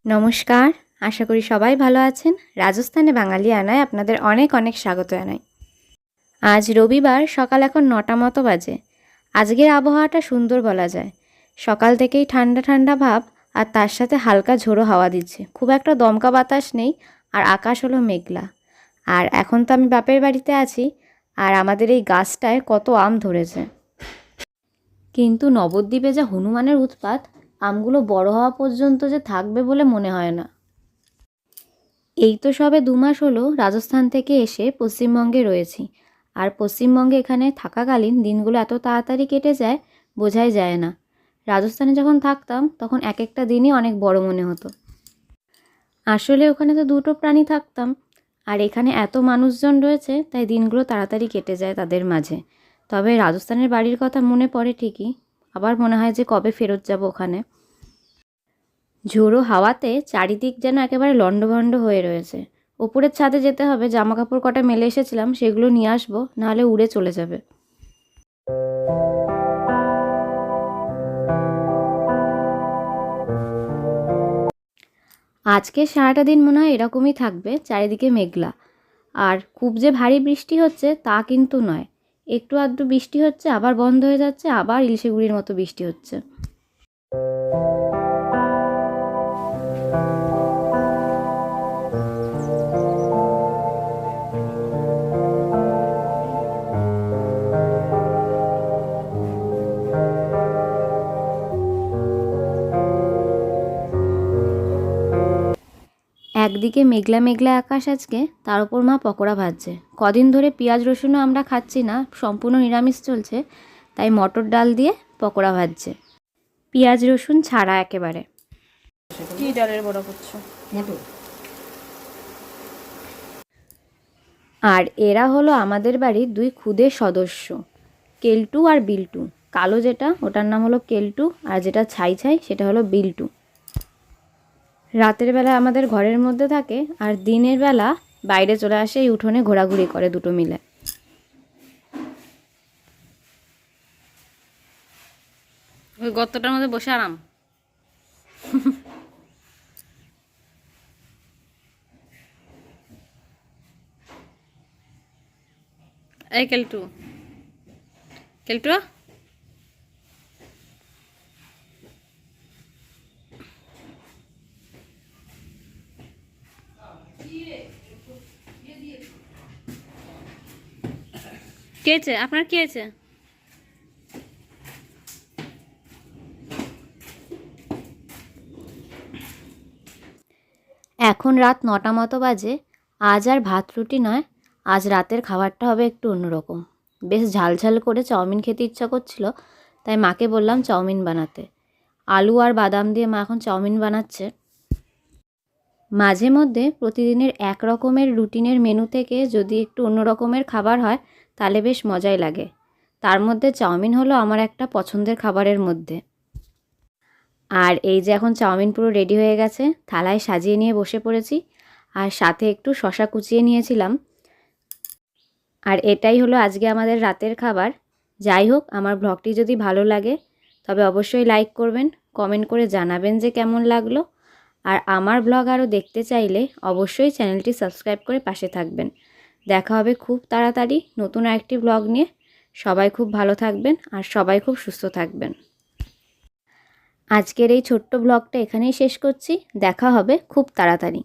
নমস্কার, আশা করি সবাই ভালো আছেন। রাজস্থানে বাঙালি আনায় আপনাদের অনেক অনেক স্বাগত জানাই। আজ রবিবার, সকাল এখন 9টা মতো বাজে। আজকের আবহাওয়াটা সুন্দর বলা যায়। সকাল থেকেই ঠান্ডা ঠান্ডা ভাব, আর তার সাথে হালকা ঝোড়ো হাওয়া দিচ্ছে। খুব একটা দমকা বাতাস নেই, আর আকাশ হলো মেঘলা। আর এখন তো আমি বাপের বাড়িতে আছি, আর আমাদের এই গাছটায় কত আম ধরেছে। কিন্তু নবদ্বীপে যা হনুমানের উৎপাত, আমগুলো বড় হওয়া পর্যন্ত যে থাকবে বলে মনে হয় না। এই তো সবে 2 মাস হলো রাজস্থান থেকে এসে পশ্চিমবঙ্গে রয়েছি। আর পশ্চিমবঙ্গে এখানে থাকাকালীন দিনগুলো এত তাড়াতাড়ি কেটে যায়, বোঝাই যায় না। রাজস্থানে যখন থাকতাম তখন এক একটা দিনই অনেক বড় মনে হতো। আসলে ওখানে তো দুটো প্রাণী থাকতাম, আর এখানে এত মানুষজন রয়েছে, তাই দিনগুলো তাড়াতাড়ি কেটে যায় তাদের মাঝে। তবে রাজস্থানের বাড়ির কথা মনে পড়ে ঠিকই, আবার মনে হয় যে কবে ফেরত যাব ওখানে। ঝোড়ো হাওয়াতে চারিদিক যেন একেবারে লণ্ডভণ্ড হয়ে রয়েছে। ওপরের ছাদে যেতে হবে, জামা কাপড় কটা মেলে এসেছিলাম সেগুলো নিয়ে আসবো, নাহলে উড়ে চলে যাবে। আজকে সারাটা দিন মনে হয় এরকমই থাকবে, চারিদিকে মেঘলা। আর খুব যে ভারী বৃষ্টি হচ্ছে তা কিন্তু নয়, একটু আধটু বৃষ্টি হচ্ছে, আবার বন্ধ হয়ে যাচ্ছে, আবার ইলশে গুঁড়ির মতো বৃষ্টি হচ্ছে। একদিকে মেঘলা মেঘলা আকাশ আজকে, তার উপর মা পকোড়া ভাজছে। কদিন ধরে পেঁয়াজ রসুনও আমরা খাচ্ছি না, সম্পূর্ণ নিরামিষ চলছে, তাই মটর ডাল দিয়ে পকোড়া ভাজছে, পেঁয়াজ রসুন ছাড়া একেবারে। কি ডালের বড়া করছো? মটর। আর এরা হলো আমাদের বাড়ির 2 খুদে সদস্য, কেলটু আর বিল্টু। কালো যেটা ওটার নাম হলো কেলটু, আর যেটা ছাই ছাই সেটা হলো বিল্টু। রাতের বেলা আমাদের ঘরের মধ্যে থাকে, আর দিনের বেলা বাইরে চলে আসে, এই উঠোনে ঘোরাঘুরি করে দুটো মিলে। ওই গর্তটার মধ্যে বসে আরাম। এই কেলটু, কেলটু কে আছে? আপনার কি আছে? এখন রাত 9টা মতো বাজে। আজ আর ভাত রুটি নয়, আজ রাতের খাবারটা হবে একটু অন্যরকম। বেশ ঝালঝাল করে চাউমিন খেতে ইচ্ছা করছিল, তাই মাকে বললাম চাউমিন বানাতে। আলু আর বাদাম দিয়ে মা এখন চাউমিন বানাচ্ছে। মাঝে মধ্যে প্রতিদিনের এক রকমের রুটিনের মেনু থেকে যদি একটু অন্য রকমের খাবার হয়, তাহলে বেশ মজাই লাগে। তার মধ্যে চাউমিন হলো আমার একটা পছন্দের খাবারের মধ্যে। আর এই যে এখন চাউমিন পুরো রেডি হয়ে গেছে, থালায় সাজিয়ে নিয়ে বসে পড়েছি, আর সাথে একটু শসা কুচিয়ে নিয়েছিলাম। আর এটাই হলো আজকে আমাদের রাতের খাবার। যাই হোক, আমার ব্লগটি যদি ভালো লাগে তবে অবশ্যই লাইক করবেন, কমেন্ট করে জানাবেন যে কেমন লাগলো। আর আমার ব্লগ আরও দেখতে চাইলে অবশ্যই চ্যানেলটি সাবস্ক্রাইব করে পাশে থাকবেন। দেখা হবে খুব তাড়াতাড়ি নতুন আরেকটি ব্লগ নিয়ে। সবাই খুব ভালো থাকবেন, আর সবাই খুব সুস্থ থাকবেন। আজকের এই ছোট্ট ব্লগটা এখানেই শেষ করছি। দেখা হবে খুব তাড়াতাড়ি।